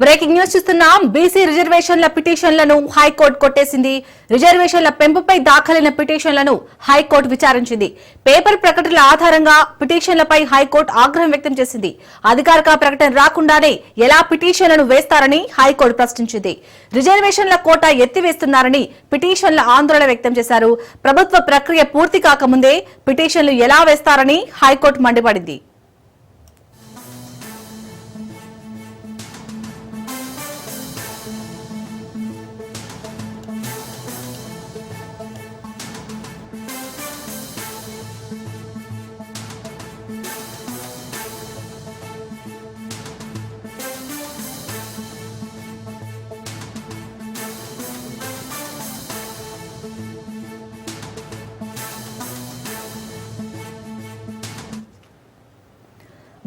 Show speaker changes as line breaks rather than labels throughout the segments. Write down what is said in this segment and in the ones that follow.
Breaking news చూస్తున్నాం. BC రిజర్వేషన్ల పిటిషన్లను high court కొట్టేసింది. రిజర్వేషన్ల పెంపుపై దాఖలైన పిటిషన్లను హైకోర్టు విచారించింది. పేపర్ ప్రకటనల ఆధారంగా పిటిషన్లపై హైకోర్టు ఆగ్రహం వ్యక్తం చేసింది. అధికారిక ప్రకటన రాకుండానే ఎలా పిటిషన్లను వేస్తారని హైకోర్టు ప్రశ్నించింది. రిజర్వేషన్ల కోటా ఎత్తివేస్తున్నారని పిటిషన్ల ఆందోళన వ్యక్తం చేశారు. ప్రభుత్వ ప్రక్రియ పూర్తి కాకముందే పిటిషన్లు ఎలా వేస్తారని హైకోర్టు మండిపడింది.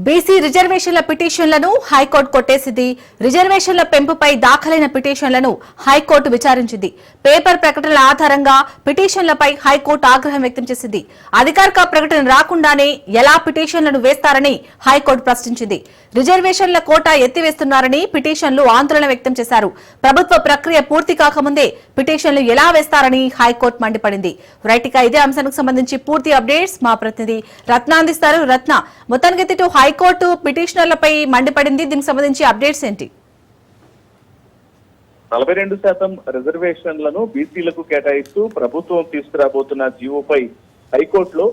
బీసీ రిజర్వేషన్ల పిటిషన్లను హైకోర్టు కొట్టేసింది. రిజర్వేషన్ల పెంపుపై దాఖలైన పిటిషన్లను హైకోర్టు విచారించింది. పేపర్ ప్రకటనల ఆధారంగా పిటిషన్లపై హైకోర్టు ఆగ్రహం వ్యక్తం చేసింది. అధికారిక ప్రకటన రాకుండానే ఎలా పిటిషన్లను వేస్తారని హైకోర్టు ప్రశ్నించింది. రిజర్వేషన్ల కోటా ఎత్తివేస్తున్నారని పిటిషన్లు ఆందోళన వ్యక్తం చేశారు. ప్రభుత్వ ప్రక్రియ పూర్తి కాకముందే పిటిషన్లు ఎలా వేస్తారని హైకోర్టు మండిపడింది. రైట్గా ఇదే అంశానికి సంబంధించి పూర్తి అప్డేట్స్ మా ప్రతినిధి రత్న అందిస్తారు. రత్న, మొత్తానికి హైకోర్టు పిటిషనర్లపై మండిపడింది. దీనికి సంబంధించి అప్డేట్స్ ఏంటి?
42% రిజర్వేషన్లను బీసీలకు కేటాయిస్తూ ప్రభుత్వం తీసుకురాబోతున్న జీవోపై హైకోర్టులో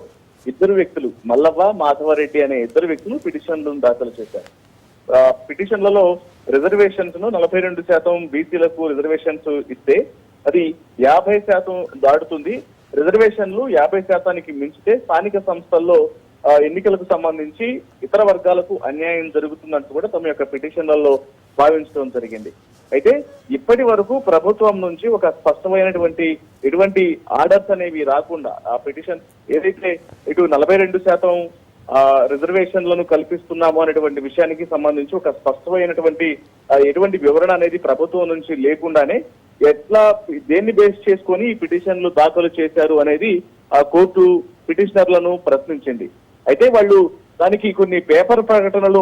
ఇద్దరు వ్యక్తులు, మల్లవ్వ, మాధవరెడ్డి అనే ఇద్దరు వ్యక్తులు పిటిషన్లను దాఖలు చేశారు. పిటిషన్లలో రిజర్వేషన్స్ ను 42% బీసీలకు రిజర్వేషన్స్ ఇస్తే అది 50% దాటుతుంది. రిజర్వేషన్లు 50%కి మించితే స్థానిక సంస్థల్లో ఎన్నికలకు సంబంధించి ఇతర వర్గాలకు అన్యాయం జరుగుతుందంటూ కూడా తమ యొక్క పిటిషన్లలో భావించడం జరిగింది. అయితే ఇప్పటి వరకు ప్రభుత్వం నుంచి ఒక స్పష్టమైనటువంటి ఎటువంటి ఆర్డర్స్ అనేవి రాకుండా ఆ పిటిషన్ ఏదైతే ఇటు 42% రిజర్వేషన్లను కల్పిస్తున్నాము అనేటువంటి విషయానికి సంబంధించి ఒక స్పష్టమైనటువంటి ఎటువంటి వివరణ అనేది ప్రభుత్వం నుంచి లేకుండానే ఎట్లా దేన్ని బేస్ చేసుకొని ఈ పిటిషన్లు దాఖలు చేశారు అనేది ఆ కోర్టు పిటిషనర్లను ప్రశ్నించింది. అయితే వాళ్ళు దానికి కొన్ని పేపర్ ప్రకటనలు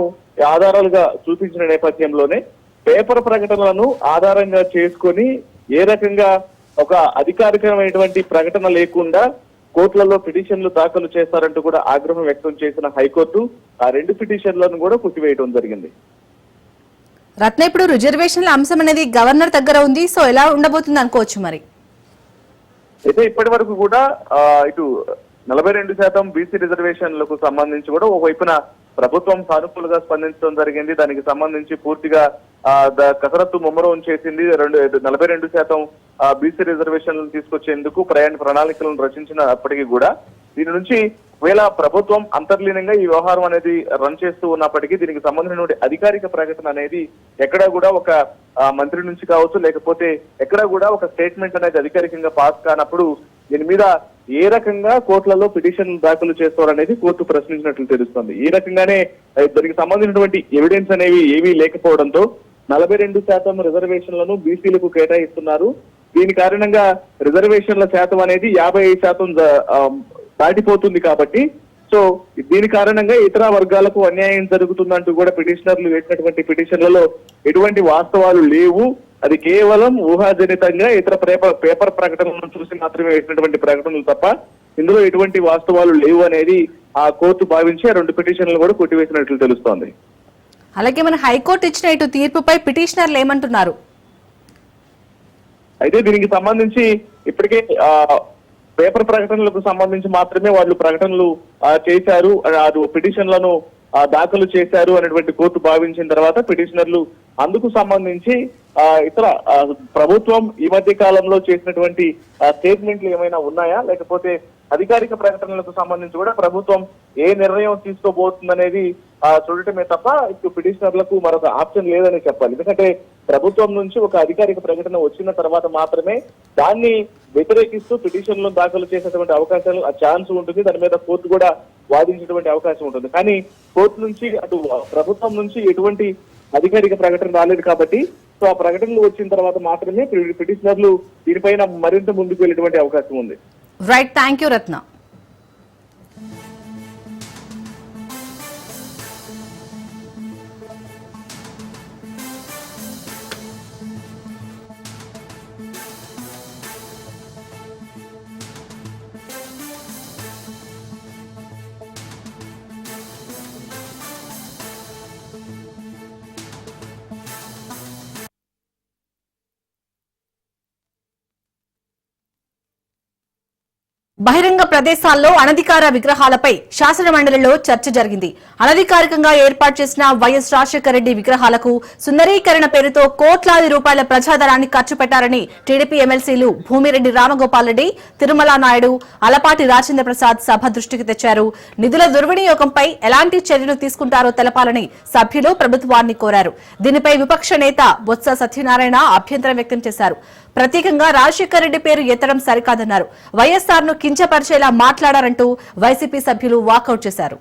ఆధారాలుగా చూపించిన నేపథ్యంలోనే పేపర్ ప్రకటనలను ఆధారంగా చేసుకొని ఏ రకంగా ఒక అధికారికమైనటువంటి ప్రకటన లేకుండా కోర్టులలో పిటిషన్లు దాఖలు చేస్తారంటూ కూడా ఆగ్రహం వ్యక్తం చేసిన హైకోర్టు ఆ రెండు పిటిషన్లను కూడా కొట్టివేయడం జరిగింది.
రత్న, ఇప్పుడు రిజర్వేషన్ల అంశం అనేది గవర్నర్ దగ్గర ఉంది. సో ఎలా ఉండబోతుంది అనుకోవచ్చు మరి?
అయితే ఇప్పటి వరకు కూడా ఇటు 42% బీసీ రిజర్వేషన్లకు సంబంధించి కూడా ఒకవైపున ప్రభుత్వం సానుకూలంగా స్పందించడం జరిగింది. దానికి సంబంధించి పూర్తిగా కసరత్తు ముమ్మరం చేసింది. 42% బీసీ రిజర్వేషన్లను తీసుకొచ్చేందుకు ప్రణాళికలను రచించినప్పటికీ కూడా దీని నుంచి ఒకవేళ ప్రభుత్వం అంతర్లీనంగా ఈ వ్యవహారం అనేది రన్ చేస్తూ ఉన్నప్పటికీ దీనికి సంబంధించినటువంటి అధికారిక ప్రకటన అనేది ఎక్కడా కూడా ఒక మంత్రి నుంచి కావచ్చు, లేకపోతే ఎక్కడా కూడా ఒక స్టేట్మెంట్ అనేది అధికారికంగా పాస్ కానప్పుడు దీని మీద ఏ రకంగా కోర్టులలో పిటిషన్ దాఖలు చేస్తారనేది కోర్టు ప్రశ్నించినట్లు తెలుస్తోంది. ఈ రకంగానే దానికి సంబంధించినటువంటి ఎవిడెన్స్ అనేవి ఏమీ లేకపోవడంతో 42% రిజర్వేషన్లను బీసీలకు కేటాయిస్తున్నారు. దీని కారణంగా రిజర్వేషన్ల శాతం అనేది 55% దాటిపోతుంది. కాబట్టి సో దీని కారణంగా ఇతర వర్గాలకు అన్యాయం జరుగుతుందంటూ కూడా పిటిషనర్లు వేసినటువంటి పిటిషన్లలో ఎటువంటి వాస్తవాలు లేవు. అది కేవలం ఊహాజనితంగా ఇతర పేపర్ ప్రకటనలను చూసి మాత్రమే వేసినటువంటి ప్రకటనలు తప్ప ఇందులో ఎటువంటి వాస్తవాలు లేవు అనేది ఆ కోర్టు భావించి ఆ రెండు పిటిషన్లు కూడా కొట్టివేసినట్లు తెలుస్తోంది.
అలాగే మన హైకోర్టు ఇచ్చిన ఇటు తీర్పుపై పిటిషనర్లు ఏమంటున్నారు?
అయితే దీనికి సంబంధించి ఇప్పటికే పేపర్ ప్రకటనలకు సంబంధించి మాత్రమే వాళ్ళు ప్రకటనలు చేశారు, అది పిటిషన్లను దాఖలు చేశారు అనేటువంటి కోర్టు భావించిన తర్వాత పిటిషనర్లు అందుకు సంబంధించి ఇతర ప్రభుత్వం ఈ మధ్య కాలంలో చేసినటువంటి స్టేట్మెంట్లు ఏమైనా ఉన్నాయా, లేకపోతే అధికారిక ప్రకటనలకు సంబంధించి కూడా ప్రభుత్వం ఏ నిర్ణయం తీసుకోబోతుందనేది చూడటమే తప్ప ఇప్పుడు పిటిషనర్లకు మరొక ఆప్షన్ లేదని చెప్పాలి. ఎందుకంటే ప్రభుత్వం నుంచి ఒక అధికారిక ప్రకటన వచ్చిన తర్వాత మాత్రమే దాన్ని వ్యతిరేకిస్తూ పిటిషన్లు దాఖలు చేసేటువంటి అవకాశాలు ఛాన్స్ ఉంటుంది. దాని మీద కోర్టు కూడా వాదించేటువంటి అవకాశం ఉంటుంది. కానీ కోర్టు నుంచి అటు ప్రభుత్వం నుంచి ఎటువంటి అధికారిక ప్రకటన రాలేదు కాబట్టి సో ఆ ప్రకటనలు వచ్చిన తర్వాత మాత్రమే పిటిషనర్లు దీనిపైన మరింత ముందుకు వెళ్ళేటువంటి అవకాశం ఉంది.
రైట్, థ్యాంక్ యూ రత్న. బహిరంగ ప్రదేశాల్లో అనధికార విగ్రహాలపై శాసనమండలిలో చర్చ జరిగింది. అనధికారికంగా ఏర్పాటు చేసిన వైఎస్ రాజశేఖర రెడ్డి విగ్రహాలకు సుందరీకరణ పేరుతో కోట్లాది రూపాయల ప్రజాధనాన్ని ఖర్చు పెట్టారని టీడీపీ ఎమ్మెల్సీలు భూమిరెడ్డి రామగోపాల్ రెడ్డి, తిరుమల నాయుడు, అలపాటి రాజేంద్ర ప్రసాద్ సభ దృష్టికి తెచ్చారు. నిధుల దుర్వినియోగంపై ఎలాంటి చర్యలు తీసుకుంటారో తెలపాలని సభ్యులు ప్రభుత్వాన్ని కోరారు. దీనిపై విపక్ష నేత బొత్స సత్యనారాయణ అభ్యంతరం వ్యక్తం చేశారు. ప్రత్యేకంగా రాజశేఖర రెడ్డి పేరు ఎత్తడం సరికాదన్నారు. వైఎస్ఆర్ ను కించపరిచేలా మాట్లాడారంటూ వైసీపీ సభ్యులు వాకౌట్ చేశారు.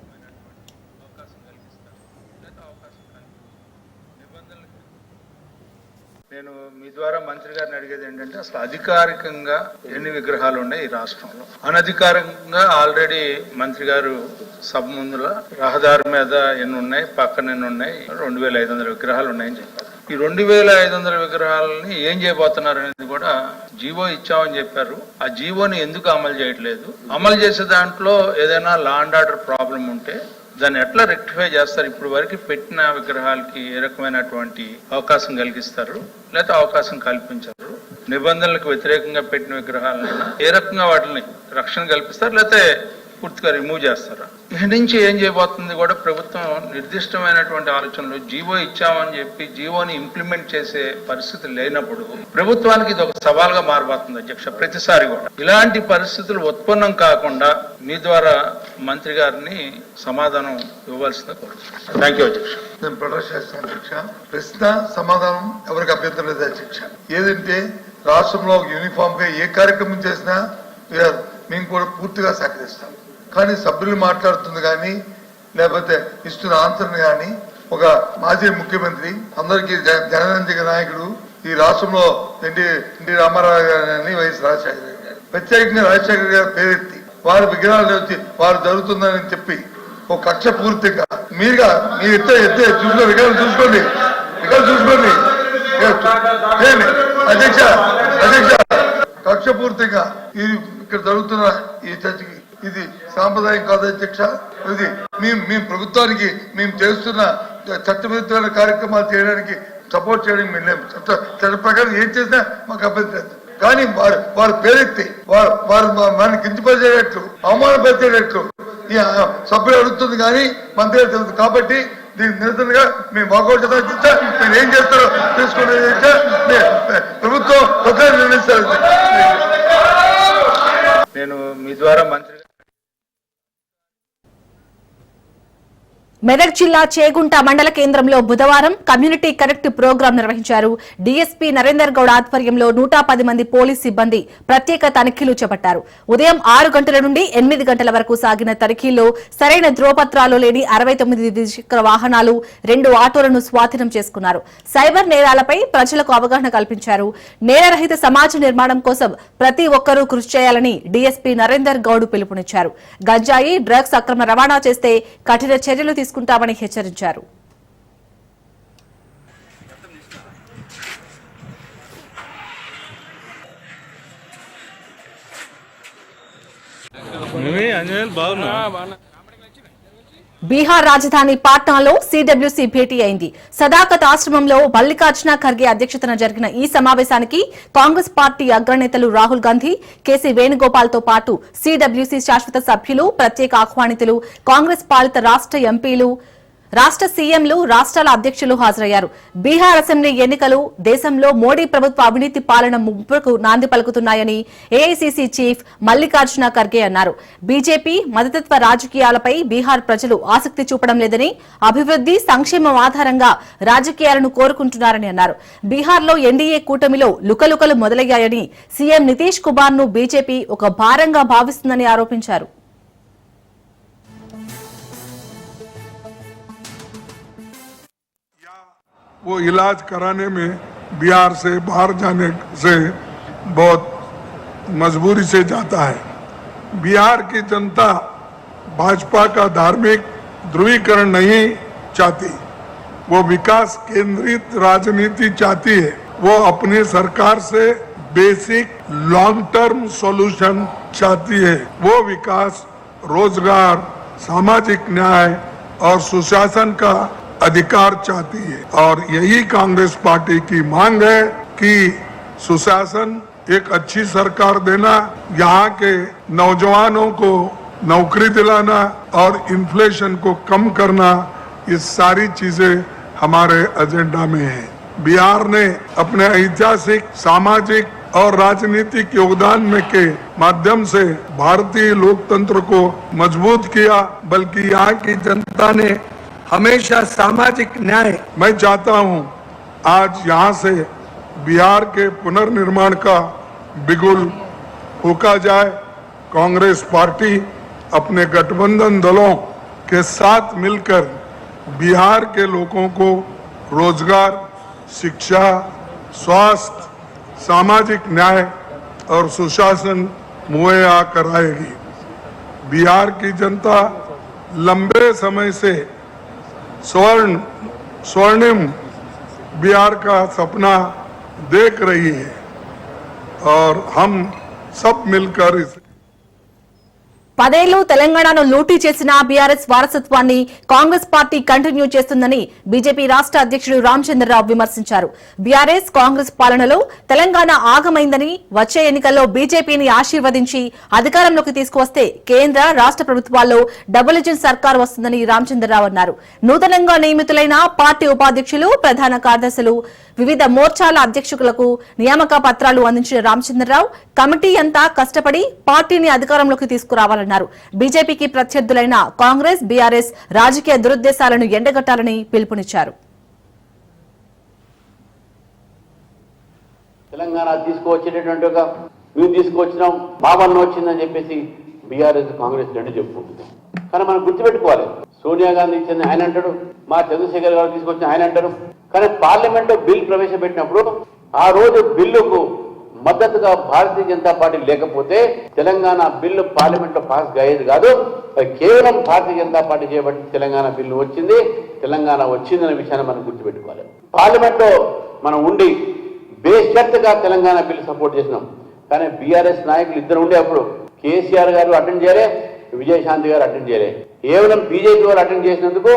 నేను మీ ద్వారా మంత్రి గారిని అడిగేది ఏంటంటే అసలు అధికారికంగా ఎన్ని విగ్రహాలు ఉన్నాయి ఈ రాష్ట్రంలో, అనధికారికంగా ఆల్రెడీ మంత్రి గారు సభ ముందుల రహదారి మీద ఎన్ని ఉన్నాయి, పక్కన ఎన్ని ఉన్నాయి, 2500 విగ్రహాలు ఉన్నాయని చెప్పారు. ఈ 2500 విగ్రహాలని ఏం చేయబోతున్నారు అనేది కూడా జీవో ఇచ్చామని చెప్పారు. ఆ జీవోని ఎందుకు అమలు చేయట్లేదు, అమలు చేసే దాంట్లో ఏదైనా లా అండ్ ఆర్డర్ ప్రాబ్లం ఉంటే దాన్ని ఎట్లా రెక్టిఫై చేస్తారు, ఇప్పుడు వరకు పెట్టిన విగ్రహాలకి ఏ రకమైనటువంటి అవకాశం కలిగిస్తారు లేకపోతే అవకాశం కల్పించారు, నిబంధనలకు వ్యతిరేకంగా పెట్టిన విగ్రహాలైనా ఏ రకంగా వాటిని రక్షణ కల్పిస్తారు లేకపోతే పూర్తిగా రిమూవ్ చేస్తారా, ఇక్కడి నుంచి ఏం చేయబోతుంది కూడా ప్రభుత్వం నిర్దిష్టమైనటువంటి ఆలోచనలు. జీవో ఇచ్చామని చెప్పి జీవోని ఇంప్లిమెంట్ చేసే పరిస్థితి లేనప్పుడు ప్రభుత్వానికి ఇది ఒక సవాల్గా మారబోతుంది అధ్యక్ష. ప్రతిసారి కూడా ఇలాంటి పరిస్థితులు ఉత్పన్నం కాకుండా మీ ద్వారా మంత్రి గారిని సమాధానం ఇవ్వాల్సిందిగా కోరుతున్నాను. థ్యాంక్ యూ అధ్యక్ష.
నేను ప్రొటెస్ట్ చేస్తాను అధ్యక్ష. ప్రశ్న సమాధానం ఎవరికి అభ్యంతరం లేదు అధ్యక్ష. ఏదంటే రాష్ట్రంలో యూనిఫామ్ గా ఏ కార్యక్రమం చేసినా మేము కూడా పూర్తిగా సహకరిస్తాం. కానీ సభ్యులు మాట్లాడుతుంది కానీ లేకపోతే ఇస్తున్న ఆన్సర్ కానీ ఒక మాజీ ముఖ్యమంత్రి, అందరికీ జనరంజక నాయకుడు, ఈ రాష్ట్రంలో ఎన్టీ రామారావు గారిని వైఎస్ రాజశేఖర గారు ప్రత్యేకంగా రాజశేఖర గారు పేరెత్తి వారి విగ్రహాలు వచ్చి వారు జరుగుతుందని చెప్పి ఒక కక్ష పూర్తిగా మీరు చూసుకోండి, విగ్రహాలు చూసుకోండి, అధ్యక్ష కక్ష పూర్తిగా ఇది ఇక్కడ జరుగుతున్న ఈ చర్చకి ఇది సాంప్రదాయం కాదు అధ్యక్ష. ఇది మేము ప్రభుత్వానికి మేము చేస్తున్న చట్టవిరుద్ధమైన కార్యక్రమాలు చేయడానికి సపోర్ట్ చేయడానికి మేము లేము. చట్ట ప్రకారం ఏం చేసినా మాకు అభ్యంతరం. కానీ వారు పేరెత్తి వారు మనల్ని కించపరిచేటట్లు అవమానపరిచేటట్లు ఈ సభ్యులు అడుగుతుంది కానీ మన దగ్గర తెలుసు. కాబట్టి దీనికి నిరసనగా మేము వాకౌట్ చేస్తాం. మీరు ఏం చేస్తారో తీసుకునే ప్రభుత్వం ఒకే నిర్ణయిస్తారు.
నేను మీ ద్వారా మంత్రి
మెదక్ జిల్లా చేగుంట మండల కేంద్రంలో బుధవారం కమ్యూనిటీ కనెక్ట్ ప్రోగ్రాం నిర్వహించారు. డీఎస్పీ నరేందర్ గౌడ్ ఆధ్వర్యంలో 110 మంది పోలీస్ సిబ్బంది ప్రత్యేక తనిఖీలు చేపట్టారు. ఉదయం 6 గంటల నుండి 8 గంటల వరకు సాగిన తనిఖీల్లో సరైన ధ్రువపత్రాలు లేని 69 ద్విచక్ర వాహనాలు, 2 ఆటోలను స్వాధీనం చేసుకున్నారు. సైబర్ నేరాలపై ప్రజలకు అవగాహన కల్పించారు. నేరరహిత సమాజ నిర్మాణం కోసం ప్రతి ఒక్కరూ కృషి చేయాలని డీఎస్పీ నరేందర్ గౌడ్ పిలుపునిచ్చారు. గంజాయి, డ్రగ్స్ అక్రమ రవాణా చేస్తే కఠిన చర్యలు తీసుకుంటామని హెచ్చరించారు. బీహార్ రాజధాని పాట్నాలో సిడబ్ల్యూసీ భేటీ అయింది. సదాకత్ ఆశ్రమంలో మల్లికార్జున ఖర్గే అధ్యక్షతన జరిగిన ఈ సమావేశానికి కాంగ్రెస్ పార్టీ అగ్రనేతలు రాహుల్ గాంధీ, కేసీ వేణుగోపాల్ తో పాటు సిడబ్ల్యూసీ శాశ్వత సభ్యులు, ప్రత్యేక ఆహ్వానితులు, కాంగ్రెస్ పాలిత రాష్ట్ర ఎంపీలు, రాష్ట్ర సీఎంలు, రాష్ట్రాల అధ్యక్షులు హాజరయ్యారు. బీహార్ అసెంబ్లీ ఎన్నికలు దేశంలో మోడీ ప్రభుత్వ అవినీతి పాలన ముప్పుకు నాంది పలుకుతున్నాయని ఏఐసీసీ చీఫ్ మల్లికార్జున ఖర్గే అన్నారు. బీజేపీ మతతత్వ రాజకీయాలపై బీహార్ ప్రజలు ఆసక్తి చూపడం లేదని, అభివృద్ది, సంక్షేమం ఆధారంగా రాజకీయాలను కోరుకుంటున్నారని అన్నారు. బీహార్లో ఎన్డీఏ కూటమిలో లుకలుకలు మొదలయ్యాయని, సీఎం నితీష్ కుమార్ ను బీజేపీ ఒక భారంగా భావిస్తుందని ఆరోపించారు.
वो इलाज कराने में बिहार से बाहर जाने से बहुत मजबूरी से जाता है। बिहार की जनता भाजपा का धार्मिक ध्रुवीकरण नहीं चाहती, वो विकास केंद्रित राजनीति चाहती है। वो अपनी सरकार से बेसिक लॉन्ग टर्म सॉल्यूशन चाहती है। वो विकास, रोजगार, सामाजिक न्याय और सुशासन का अधिकार चाहती है और यही कांग्रेस पार्टी की मांग है कि सुशासन एक अच्छी सरकार देना, यहाँ के नौजवानों को नौकरी दिलाना और इन्फ्लेशन को कम करना, ये सारी चीजें हमारे एजेंडा में है। बिहार ने अपने ऐतिहासिक, सामाजिक और राजनीतिक योगदान में के माध्यम से भारतीय लोकतंत्र को मजबूत किया, बल्कि यहाँ की जनता ने हमेशा सामाजिक न्याय, मैं चाहता हूँ आज यहाँ से बिहार के पुनर्निर्माण का बिगुल फूंका जाए। कांग्रेस पार्टी अपने गठबंधन दलों के साथ मिलकर बिहार के लोगों को रोजगार, शिक्षा, स्वास्थ्य, सामाजिक न्याय और सुशासन मुहैया कराएगी। बिहार की जनता लंबे समय से स्वर्णिम बिहार का सपना देख रही है और हम सब मिलकर इस
10 ఏళ్లు తెలంగాణను లూటీ చేసిన బీఆర్ఎస్ వారసత్వాన్ని కాంగ్రెస్ పార్టీ కంటిన్యూ చేస్తుందని బీజేపీ రాష్ట్ర అధ్యక్షుడు రామచంద్రరావు విమర్శించారు. బీఆర్ఎస్ కాంగ్రెస్ పాలనలో తెలంగాణ ఆగమైందని, వచ్చే ఎన్నికల్లో బీజేపీని ఆశీర్వదించి అధికారంలోకి తీసుకువస్తే కేంద్ర, రాష్ట్ర ప్రభుత్వాల్లో డబుల్ ఇంజిన్ సర్కార్ వస్తుందని రామచంద్రరావు అన్నారు. నూతనంగా నియమితులైన పార్టీ ఉపాధ్యక్షులు, ప్రధాన కార్యదర్శులు, వివిధ మోర్చాల అధ్యక్షులకు నియామక పత్రాలు అందించిన రామచంద్రరావు కమిటీ అంతా కష్టపడి పార్టీని అధికారంలోకి తీసుకురావాలన్నారు. బీజేపీకి ప్రత్యర్థులైన కాంగ్రెస్, బీఆర్ఎస్ రాజకీయ దురుద్దేశాలను ఎండగట్టాలని పిలుపునిచ్చారు.
తెలంగాణ తీసుకువచ్చేటటువంటి ఒక మేము తీసుకువచ్చినాం, బాబన్న వచ్చిందని చెప్పేసి బీఆర్ఎస్, కాంగ్రెస్ రెండు చెప్పుకుంటుంది. కానీ మనం గుర్తుపెట్టుకోవాలి, సోనియా గాంధీ ఇచ్చింది ఆయన అంటాడు, మా చంద్రశేఖర్ గారు తీసుకొచ్చిన ఆయన అంటారు. కానీ పార్లమెంట్లో బిల్ ప్రవేశపెట్టినప్పుడు ఆ రోజు బిల్లుకు మద్దతుగా భారతీయ జనతా పార్టీ లేకపోతే తెలంగాణ బిల్లు పార్లమెంట్లో పాస్ అయ్యేది కాదు. కేవలం భారతీయ జనతా పార్టీ చేయబట్టి తెలంగాణ బిల్లు వచ్చింది, తెలంగాణ వచ్చిందనే విషయాన్ని మనం గుర్తుపెట్టుకోవాలి. పార్లమెంట్లో మనం ఉండి బేషరతుగా తెలంగాణ బిల్లు సపోర్ట్ చేసినాం. కానీ బీఆర్ఎస్ నాయకులు ఇద్దరు ఉండే అప్పుడు కేసీఆర్ గారు అటెండ్ చేయలే, విజయశాంతి గారు అటెండ్ చేయలే. కేవలం బీజేపీ వారు అటెండ్ చేసినందుకు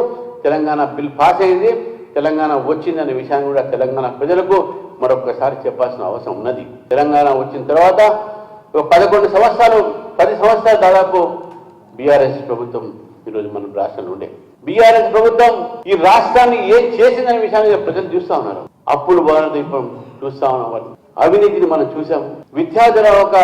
తెలంగాణ బిల్ పాస్ అయింది, తెలంగాణ వచ్చిందనే విషయాన్ని కూడా తెలంగాణ ప్రజలకు మరొకసారి చెప్పాల్సిన అవసరం ఉన్నది. తెలంగాణ వచ్చిన తర్వాత 11 సంవత్సరాలు, 10 సంవత్సరాలు దాదాపు బీఆర్ఎస్ ప్రభుత్వం ఈరోజు మన రాష్ట్రంలో ఉండే. బీఆర్ఎస్ ప్రభుత్వం ఈ రాష్ట్రాన్ని ఏం చేసిందనే విషయాన్ని ప్రజలు చూస్తా ఉన్నారు. అప్పులు బాధ చూస్తా ఉన్నాం, అవినీతిని మనం చూసాం, విద్యార్థుల ఒక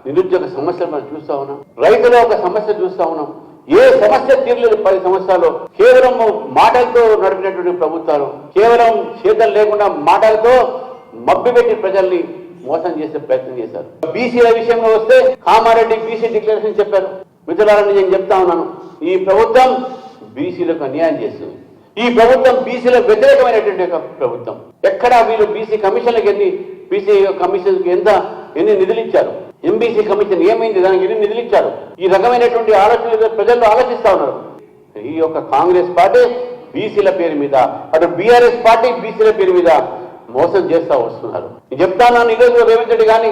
నిరుద్యోగ సమస్యలు మనం చూస్తా ఉన్నాం, రైతుల ఒక సమస్య చూస్తా ఉన్నాం. ఏ సమస్య తీరలేదు 10 సంవత్సరాలు. కేవలం మాటలతో నడిపినటువంటి ప్రభుత్వాలు, కేవలం చేతలు లేకుండా మాటలతో మభ్యపెట్టి ప్రజల్ని మోసం చేసే ప్రయత్నం చేశారు. బీసీల విషయంలో వస్తే కామారెడ్డి బీసీ డిక్లరేషన్ చెప్పారు. మిత్రులారని నేను చెప్తా ఉన్నాను, ఈ ప్రభుత్వం బీసీలకు అన్యాయం చేస్తుంది. ఈ ప్రభుత్వం బీసీల వ్యతిరేకమైనటువంటి ప్రభుత్వం. ఎక్కడా వీళ్ళు బీసీ కమిషన్లకు బీసీ కమిషన్కి ఎన్ని నిధులు ఇచ్చారు, ఎంబీసీ కమిషన్ ఏమైంది, దానికి ఎన్ని నిధులు ఇచ్చారు, ఈ రకమైనటువంటి ఆలోచనలు ప్రజల్లో ఆలోచిస్తా ఉన్నారు. ఈ యొక్క కాంగ్రెస్ పార్టీ బీసీల పేరు మీద, అటు బీఆర్ఎస్ పార్టీ బీసీల పేరు మీద మోసం చేస్తా వస్తున్నారు. నేను చెప్తాను, ఈరోజు రేవంత్ రెడ్డి కానీ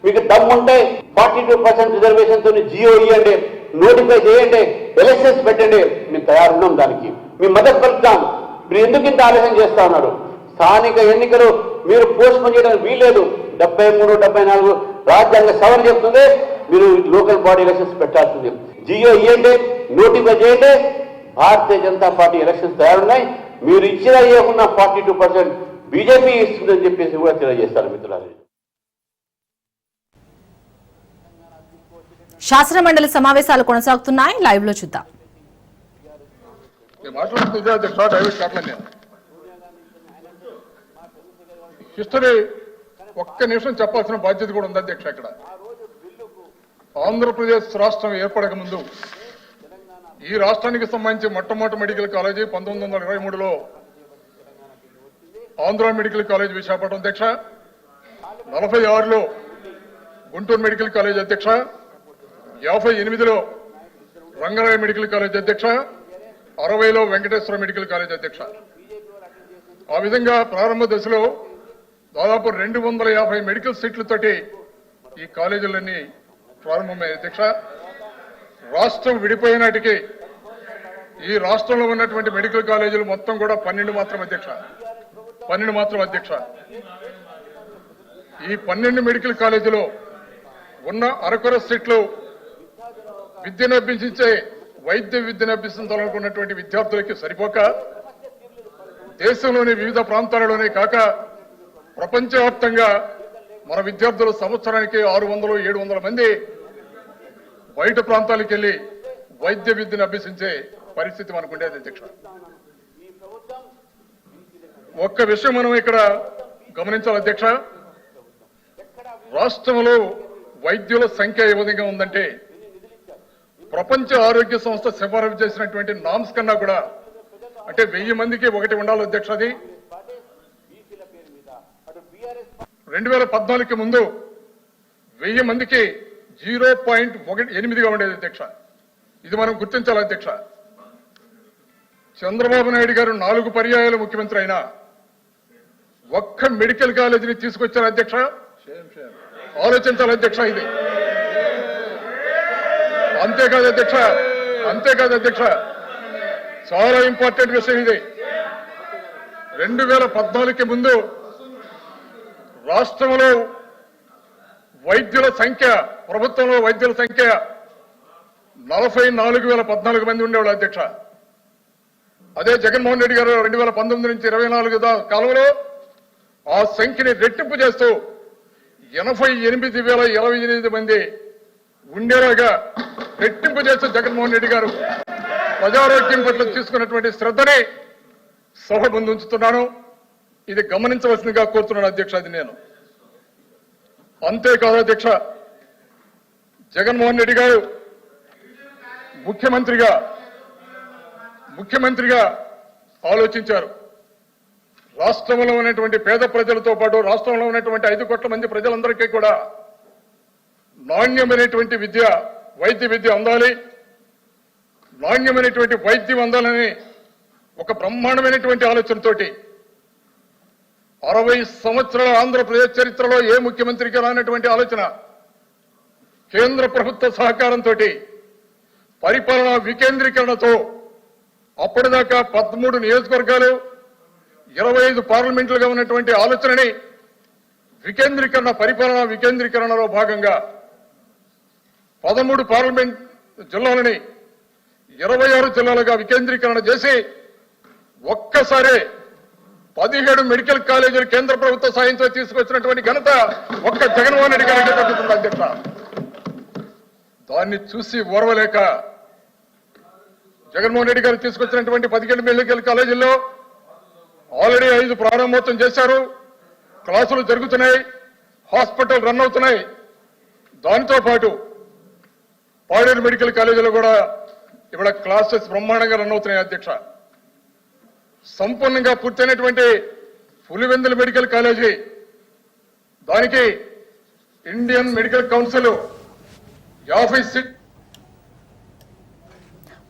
మీకు దమ్ముంటే 42% రిజర్వేషన్ తో జియో ఇవ్వండి, నోటిఫై చేయండి, ఎలక్షన్స్ పెట్టండి, మేము తయారున్నాం, దానికి మీ మద్దతు పలుకుతాం. మీరు ఎందుకు ఇంత ఆలోచన చేస్తా ఉన్నారు? స్థానిక ఎన్నికలు మీరు పోస్ట్పోన్ చేయడానికి వీల్లేదు. 73, 74 రాజ్యాంగ సవరణ చెప్తుంది, మీరు లోకల్ బాడీ ఎలక్షన్స్ పెట్టాల్సింది. జియో ఇవ్వండి, నోటిఫై చేయండి. Bharatiya Janata party elections తయారున్నాయి. మీరు ఇచ్చిన ఇవ్వకుండా 42% బీజేపీ ఇస్తుందని చెప్పేసి కూడా తెలియజేస్తారు. మిత్రులారా,
శాసన మండలి సమావేశాలు కొనసాగుతున్నాయి. లైవ్ లో చూద్దాం.
హిస్టరీ ఒక్క నిమిషం చెప్పాల్సిన బాధ్యత కూడా ఉంది అధ్యక్ష. ఇక్కడ ఆంధ్రప్రదేశ్ రాష్ట్రం ఏర్పడక ముందు ఈ రాష్ట్రానికి సంబంధించి మొట్టమొదటి మెడికల్ కాలేజీ 1923లో ఆంధ్ర మెడికల్ కాలేజ్ విశాఖపట్నం అధ్యక్ష, 46లో గుంటూరు మెడికల్ కాలేజ్ అధ్యక్ష, 58లో రంగరాయ మెడికల్ కాలేజ్ అధ్యక్ష, 60లో వెంకటేశ్వర మెడికల్ కాలేజ్ అధ్యక్ష. ఆ విధంగా ప్రారంభ దశలో దాదాపు 250 మెడికల్ సీట్లతోటి ఈ కాలేజీలన్నీ ప్రారంభమయ్యాయి అధ్యక్ష. రాష్ట్రం విడిపోయినాటికి ఈ రాష్ట్రంలో ఉన్నటువంటి మెడికల్ కాలేజీలు మొత్తం కూడా 12 మాత్రం అధ్యక్ష. ఈ 12 మెడికల్ కాలేజీలో ఉన్న అరకొర సీట్లు విద్యను అభ్యసించే వైద్య విద్యను అభ్యసించాలనుకున్నటువంటి విద్యార్థులకి సరిపోక దేశంలోని వివిధ ప్రాంతాలలోనే కాక ప్రపంచవ్యాప్తంగా మన విద్యార్థులు సంవత్సరానికి 600-700 మంది బయట ప్రాంతాలకు వెళ్లి వైద్య విద్యను అభ్యసించే పరిస్థితి మనకు ఉండేది అధ్యక్ష. ఒక్క విషయం మనం ఇక్కడ గమనించాలి అధ్యక్ష, రాష్ట్రంలో వైద్యుల సంఖ్య ఏ విధంగా ఉందంటే ప్రపంచ ఆరోగ్య సంస్థ సిఫారసు చేసినటువంటి నామ్స్ కన్నా కూడా అంటే 1000 మందికి 1 ఉండాలి అధ్యక్ష. అది 2014కి ముందు 1000 మందికి 0.18గా ఉండేది అధ్యక్ష. ఇది మనం గుర్తించాలి అధ్యక్ష. చంద్రబాబు నాయుడు గారు 4 పర్యాయాలు ముఖ్యమంత్రి అయినా ఒక్క మెడికల్ కాలేజీని తీసుకొచ్చారు అధ్యక్ష. ఆలోచించాలి అధ్యక్ష. ఇది అంతేకాదు అధ్యక్ష, చాలా ఇంపార్టెంట్ విషయం ఇది. 2014కి ముందు రాష్ట్రంలో వైద్యుల సంఖ్య, ప్రభుత్వంలో వైద్యుల సంఖ్య 44,014 మంది ఉండేవాళ్ళు అధ్యక్ష. అదే జగన్మోహన్ రెడ్డి గారు 2019 నుంచి 24 కాలంలో ఆ సంఖ్యని రెట్టింపు చేస్తూ 88,028 మంది ఉండేలాగా రెట్టింపు చేస్తూ జగన్మోహన్ రెడ్డి గారు ప్రజారోగ్యం పట్ల తీసుకున్నటువంటి శ్రద్ధని సభ ముందు ఉంచుతున్నాను. ఇది గమనించవలసిందిగా కోరుతున్నాను అధ్యక్ష. అది నేను అంతేకాదు అధ్యక్ష, జగన్మోహన్ రెడ్డి గారు ముఖ్యమంత్రిగా ఆలోచించారు. రాష్ట్రంలో ఉన్నటువంటి పేద ప్రజలతో పాటు రాష్ట్రంలో ఉన్నటువంటి 5 కోట్ల మంది ప్రజలందరికీ కూడా నాణ్యమైనటువంటి వైద్య విద్య అందాలి, నాణ్యమైనటువంటి వైద్యం అందాలని ఒక బ్రహ్మాండమైనటువంటి ఆలోచనతోటి 60 సంవత్సరాల ఆంధ్రప్రదేశ్ చరిత్రలో ఏ ముఖ్యమంత్రికి రానటువంటి ఆలోచన, కేంద్ర ప్రభుత్వ సహకారంతో పరిపాలనా వికేంద్రీకరణతో అప్పటిదాకా 13 నియోజకవర్గాలు 25 పార్లమెంట్లుగా ఉన్నటువంటి ఆలోచనని పరిపాలనా వికేంద్రీకరణలో భాగంగా 13 పార్లమెంట్ జిల్లాలని 26 జిల్లాలుగా వికేంద్రీకరణ చేసి ఒక్కసారి 17 మెడికల్ కాలేజీలు కేంద్ర ప్రభుత్వ సాయంతో తీసుకొచ్చినటువంటి ఘనత ఒక్క జగన్మోహన్ రెడ్డి గారికి దక్కుతుంది అధ్యక్ష. దాన్ని చూసి ఓర్వలేక జగన్మోహన్ రెడ్డి గారు తీసుకొచ్చినటువంటి 17 మెడికల్ కాలేజీల్లో ఆల్రెడీ 5 ప్రారంభోత్సవం చేశారు, క్లాసులు జరుగుతున్నాయి, హాస్పిటల్ రన్ అవుతున్నాయి. దానితో పాటు పాడేరు మెడికల్ కాలేజీలో కూడా ఇవాళ క్లాసెస్ బ్రహ్మాండంగా రన్ అవుతున్నాయి అధ్యక్ష. సంపూర్ణంగా పూర్తయినటువంటి పులివెందుల మెడికల్ కాలేజీ, దానికి ఇండియన్ మెడికల్ కౌన్సిల్ 50 సీట్.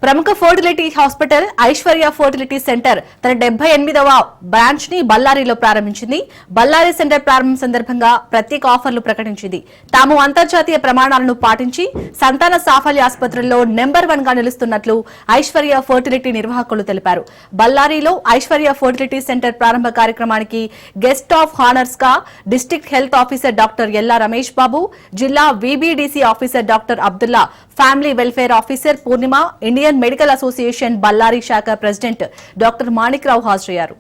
ప్రముఖ fertility hospital Aishwarya fertility centre తన 78వ బ్రాంచ్ ని బళ్ళారిలో ప్రారంభించింది. బళ్ళారి సెంటర్ ప్రారంభం సందర్భంగా ప్రత్యేక ఆఫర్లు ప్రకటించింది. తాము అంతర్జాతీయ ప్రమాణాలను పాటించి సంతాన సాఫల్య ఆసుపత్రుల్లో నెంబర్ 1 గా నిలుస్తున్నట్లు ఐశ్వర్య ఫర్టిలిటీ నిర్వాహకులు తెలిపారు. బళ్ళారిలో ఐశ్వర్య ఫర్టిలిటీ సెంటర్ ప్రారంభ కార్యక్రమానికి గెస్ట్ ఆఫ్ హానర్స్ గా district health officer doctor Ella Ramesh Babu, జిల్లా VBDC officer doctor Abdullah, family welfare officer Purnima, Indian medical association Bellary శాఖ ప్రెసిడెంట్ డాక్టర్ మాణిక్రావు హాజరయ్యారు.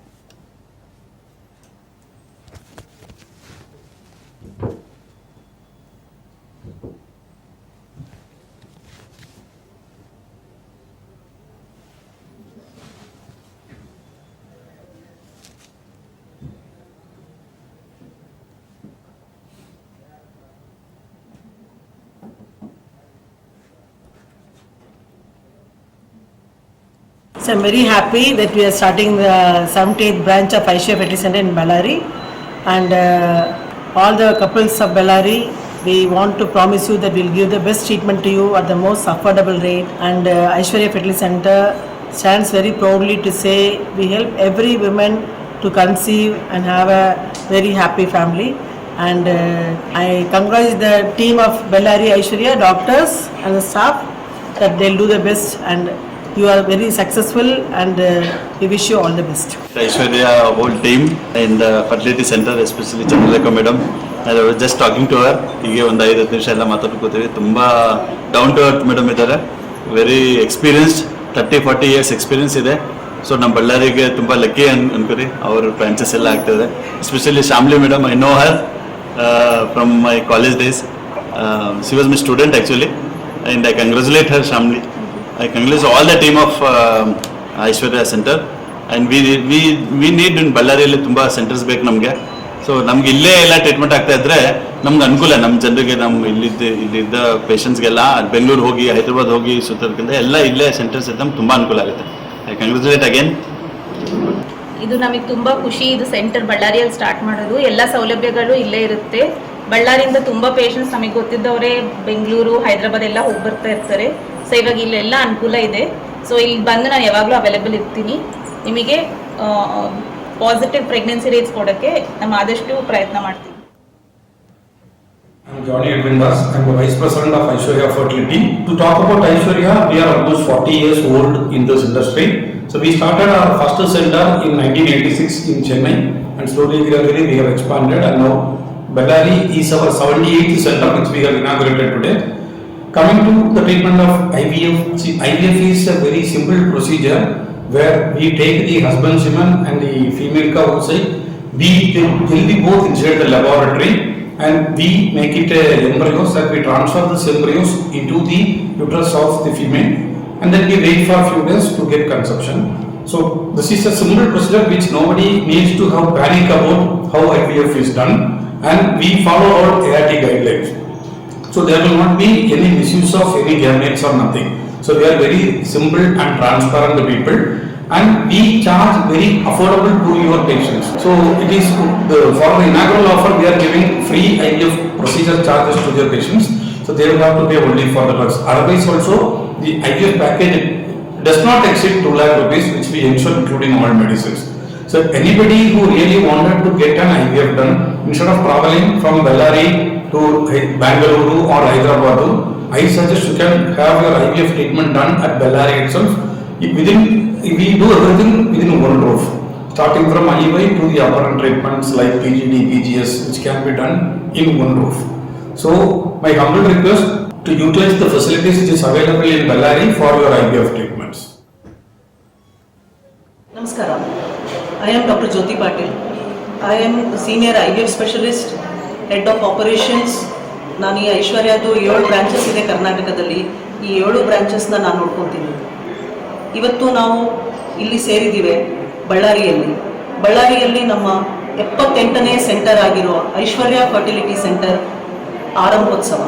So I'm very happy that we are starting the 78th branch of Aishwarya Fertility Center in Ballari, and all the couples of Ballari, we want to promise you that we'll give the best treatment to you at the most affordable rate. And Aishwarya Fertility Center stands very proudly to say we help every woman to conceive and have a very happy family. And I congratulate the team of Ballari Aishwarya, doctors and the staff, that they'll do the best and You are very successful and we wish you all the best.
Aishwarya, whole team in the fertility center, especially Chandrika madam. I was just talking to her. ಹೀಗೆ ಒಂದು 5 ನಿಮಿಷ ಎಲ್ಲ ಮಾತಾಡ್ಕೋತೀವಿ. ತುಂಬಾ down to earth madam ಇದ್ದಾರೆ. Very experienced, 30-40 years experience ಇದೆ. So ನಮ್ಮ ಬಳ್ಳಾರಿಗೆ ತುಂಬಾ ಲಕ್ಕಿ ಅನ್ಕೋರಿ. ಅವ್ರ ಬ್ರಾಂಚಸ್ ಎಲ್ಲ ಆಗ್ತದೆ. Especially Shamli madam, I know Har from my college days. She was my student actually, and I congratulate her, Shamli. I congratulate all the team of Aishwarya Center, and we need in ಬಳ್ಳಾರಿಯಲ್ಲಿ ತುಂಬಾ centres ಬೇಕು ನಮಗೆ. So ನಮ್ಗೆ ಇಲ್ಲೇ ಎಲ್ಲ treatment ಆಗ್ತಾ ಇದ್ರೆ ನಮ್ಗೆ ಅನುಕೂಲ, ನಮ್ಮ ಜನರಿಗೆ, ನಮ್ಮ ಇಲ್ಲಿದ್ದ ಪೇಷಂಟ್ಸ್ಗೆಲ್ಲ ಬೆಂಗಳೂರು ಹೋಗಿ ಹೈದರಾಬಾದ್ ಹೋಗಿ ಸುತ್ತೋದಕ್ಕಿಂತ ಎಲ್ಲ ಇಲ್ಲೇ ಸೆಂಟರ್ಸ್ ಇದ್ದ ನಮ್ಗೆ ತುಂಬಾ ಅನುಕೂಲ ಆಗುತ್ತೆ. I congratulate again.
ಇದು ನಮಗೆ ತುಂಬಾ ಖುಷಿ. ಇದು ಸೆಂಟರ್ ಬಳ್ಳಾರಿಯಲ್ಲಿ ಸ್ಟಾರ್ಟ್ ಮಾಡೋದು. ಎಲ್ಲ ಸೌಲಭ್ಯಗಳು ಇಲ್ಲೇ ಇರುತ್ತೆ. ಬಳ್ಳಾರಿಯಿಂದ ತುಂಬಾ ಪೇಷಂಟ್ಸ್ ನಮಗೆ ಗೊತ್ತಿದ್ದವರೇ ಬೆಂಗಳೂರು ಹೈದರಾಬಾದ್ ಎಲ್ಲ ಹೋಗಿ ಬರ್ತಾ ಇರ್ತಾರೆ. ಸೊ ಇವಾಗ ಇಲ್ಲೆಲ್ಲ ಅನುಕೂಲ ಇದೆ. ಸೊ ಇಲ್ಲಿ ಬಂದು ನಾನು ಯಾವಾಗಲೂ ಅವೈಲೇಬಲ್ ಇರ್ತೀನಿ. ನಿಮಗೆ ಪಾಸಿಟಿವ್ ಪ್ರೆಗ್ನೆನ್ಸಿ ರೇಟ್ಸ್ ಕೊಡೋಕ್ಕೆ ನಮ್ಮ ಆದಷ್ಟು ಪ್ರಯತ್ನ ಮಾಡ್ತೀವಿ.
I'm Johnny Edwin Das. I'm the Vice President of Aishwarya Fertility. To talk about Aishwarya, we are almost 40 years old in this industry. So we started our first center in 1986 in Chennai, and slowly gradually we have expanded, and now Bellary is our 78th center which we have inaugurated today. Coming to the treatment of IVF, IVF is a very simple procedure where we take the husband semen and the female cow outside. We will be both inside the laboratory, and we make it embryos, that we transfer the embryos into the uterus of the female, and then we wait for a few days to get conception. So this is a simple procedure which nobody needs to have panic about how IVF is done, and we follow all ART guidelines. So there will not be any misuse of any gametes or nothing. So we are very simple and transparent to people, and we charge very affordable to your patients. So it is for the inaugural offer we are giving free IVF procedure charges to their patients. So they will have to pay only for the drugs. Otherwise also the IVF package does not exceed 2 lakh rupees, which we ensure including all medicines. So anybody who really wanted to get an IVF done, instead of traveling from Bellary to Bangalore or Hyderabad, I suggest you can have your IVF treatment done at Bellary itself. We do everything within one roof, starting from IUI to the apparent treatments like PGD, PGS, which can be done in one roof. So my humble request to utilize the facilities which is available in Bellary for your IVF treatments.
Namaskara. I am Dr. Jyoti Patil. I am Senior IVF Specialist, Head of Operations. ನಾನು ಈ ಐಶ್ವರ್ಯದು 7 branches ಇದೆ ಕರ್ನಾಟಕದಲ್ಲಿ. ಈ 7 ಬ್ರಾಂಚಸ್ನ ನಾನು ನೋಡ್ಕೊತೀನಿ. ಇವತ್ತು ನಾವು ಇಲ್ಲಿ ಸೇರಿದ್ದೀವಿ ಬಳ್ಳಾರಿಯಲ್ಲಿ ನಮ್ಮ 78ನೇ ಸೆಂಟರ್ ಆಗಿರೋ ಐಶ್ವರ್ಯ ಫರ್ಟಿಲಿಟಿ ಸೆಂಟರ್ ಆರಂಭೋತ್ಸವ.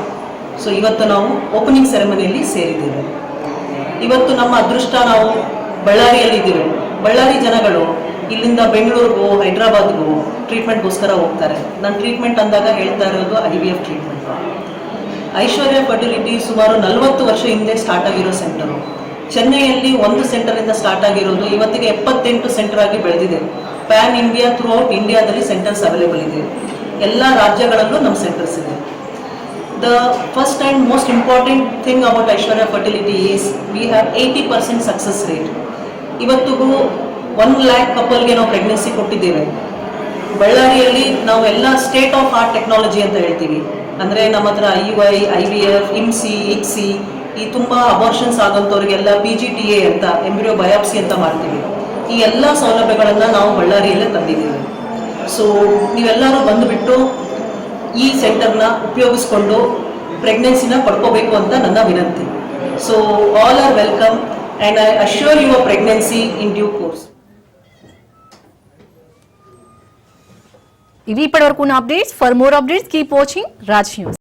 ಸೊ ಇವತ್ತು ನಾವು ಓಪನಿಂಗ್ ಸೆರೆಮನಿಯಲ್ಲಿ ಸೇರಿದ್ದೀವಿ. ಇವತ್ತು ನಮ್ಮ ಅದೃಷ್ಟ, ನಾವು ಬಳ್ಳಾರಿಯಲ್ಲಿದ್ದೀವಿ. ಬಳ್ಳಾರಿ ಜನಗಳು ಇಲ್ಲಿಂದ ಬೆಂಗಳೂರಿಗೂ ಹೈದರಾಬಾದ್ಗೂ ಟ್ರೀಟ್ಮೆಂಟ್ಗೋಸ್ಕರ ಹೋಗ್ತಾರೆ. ನಾನು ಟ್ರೀಟ್ಮೆಂಟ್ ಅಂದಾಗ ಹೇಳ್ತಾ ಇರೋದು IVF ಟ್ರೀಟ್ಮೆಂಟ್. ಐಶ್ವರ್ಯ ಫರ್ಟಿಲಿಟಿ ಸುಮಾರು 40 ವರ್ಷ ಹಿಂದೆ ಸ್ಟಾರ್ಟ್ ಆಗಿರೋ ಸೆಂಟರು. ಚೆನ್ನೈಯಲ್ಲಿ 1 ಸೆಂಟರಿಂದ ಸ್ಟಾರ್ಟ್ ಆಗಿರೋದು ಇವತ್ತಿಗೆ 78 ಸೆಂಟರ್ ಆಗಿ ಬೆಳೆದಿದೆ. ಪ್ಯಾನ್ ಇಂಡಿಯಾ, ಥ್ರೂ ಔಟ್ ಇಂಡಿಯಾದಲ್ಲಿ ಸೆಂಟರ್ಸ್ ಅವೈಲೇಬಲ್ ಇದೆ. ಎಲ್ಲ ರಾಜ್ಯಗಳಲ್ಲೂ ನಮ್ಮ ಸೆಂಟರ್ಸ್ ಇದೆ. The first and most important thing about Aishwarya fertility is we have 80% success rate. ಇವತ್ತಿಗೂ 1 lakh ಕಪಲ್ಗೆ ನಾವು ಪ್ರೆಗ್ನೆನ್ಸಿ ಕೊಟ್ಟಿದ್ದೇವೆ. ಬಳ್ಳಾರಿಯಲ್ಲಿ ನಾವು ಎಲ್ಲ ಸ್ಟೇಟ್ ಆಫ್ ಆರ್ಟ್ ಟೆಕ್ನಾಲಜಿ ಅಂತ ಹೇಳ್ತೀವಿ. ಅಂದರೆ ನಮ್ಮ ಹತ್ರ IUI, IVF, IMSI, ICSI, ಈ ತುಂಬ ಅಬಾರ್ಷನ್ಸ್ ಆಗೋಂಥವ್ರಿಗೆಲ್ಲ PGTA ಅಂತ ಎಂಬ್ರಿಯೋ ಬಯಾಪ್ಸಿ ಅಂತ ಮಾಡ್ತೀವಿ. ಈ ಎಲ್ಲ ಸೌಲಭ್ಯಗಳನ್ನು ನಾವು ಬಳ್ಳಾರಿಯಲ್ಲೇ ತಂದಿದ್ದೀವಿ. ಸೊ ನೀವೆಲ್ಲರೂ ಬಂದುಬಿಟ್ಟು ಈ ಸೆಂಟರ್ನ ಉಪಯೋಗಿಸ್ಕೊಂಡು ಪ್ರೆಗ್ನೆನ್ಸಿನ ಪಡ್ಕೋಬೇಕು ಅಂತ ನನ್ನ ವಿನಂತಿ. So all are welcome, and I assure you a pregnancy in due course.
ఇవి ఇప్పటివరకు ఉన్న updates. For more updates keep watching Raj news.